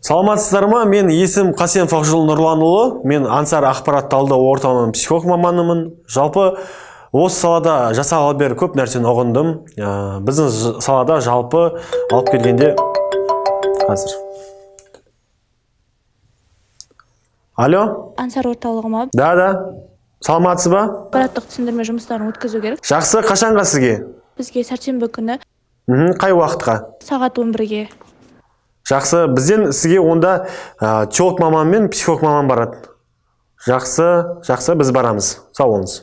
Саламатсыздар ма? Мен есім Қасен Фақжол Нұрланұлы. Мен Ансар ақпарат талдау орталығының психолог маманымын. Жалпы осы салада жасағалы бері көп нәрсені ұғындым. Біздің салада жалпы алып келгенде қазір. Алло? Ансар орталығы ма? Да. Саламатсыз ба? Ақпараттық түсіндірме жұмыстарын өткізу керек. Жақсы, қашанға сізге? Бізге сәрсенбі күні. Қай уақытқа? Сағат 11-ге. Жақсы, бізден сізге онда теолог маман мен психолог маман барады. Жақсы, біз барамыз. Сау болыңыз.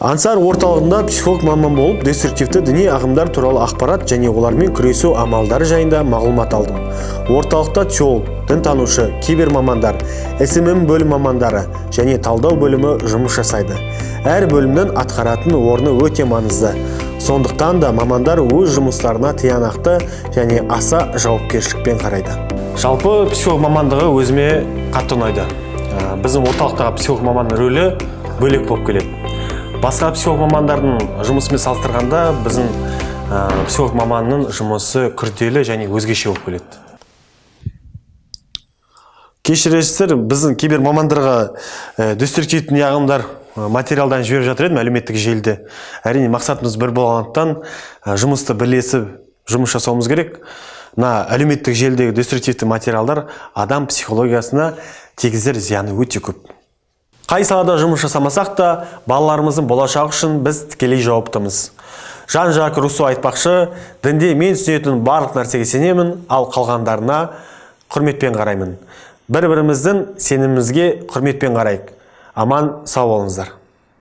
Ансар орталығында психолог маман болып, деструктивті діни ағымдар туралы ақпарат және олармен күресу амалдары жайында мағлұмат алдым. Орталықта теолог, дінтанушы, кибер мамандар, СММ бөлім мамандары және талдау бөлімі жұмыс жасайды. Әр бөлімнің атқаратын орны өте маңызды. Сондықтан да мамандар өз жұмыстарына тиянақты және аса жауапкершілікпен қарайды. Жалпы психолог мамандығы өзіме қатты ұнайды. Біздің орталықтағы психолог маманның рөлі бөлек болып келеді. Басқа психолог мамандардың жұмысымен салыстырғанда біздің психолог маманның жұмысы күрделі және өзгеше болып келеді. Кешіресіздер, біздің кейбір мамандарға деструктивті ағымдар материалдан жіберіп жатыр едім әлеуметтік желіде. Әрине мақсатымыз бір болғандықтан жұмысты бірлесіп жұмыс жасауымыз керек. Әлеуметтік желідегі деструктивті материалдар адам психологиясына тигізер зияны өте көп. Қай салада жұмыс жасамасақ та, балаларымыздың болашағы үшін біз тікелей жауаптымыз. Жан-Жак Руссо айтпақшы, дінде мен түсінетін барлық нәрсеге сенемін, ал қалғандарына құрметпен қараймын. Бір-біріміздің сенімімізге құрметпен қарайық. Аман, сау болыңыздар.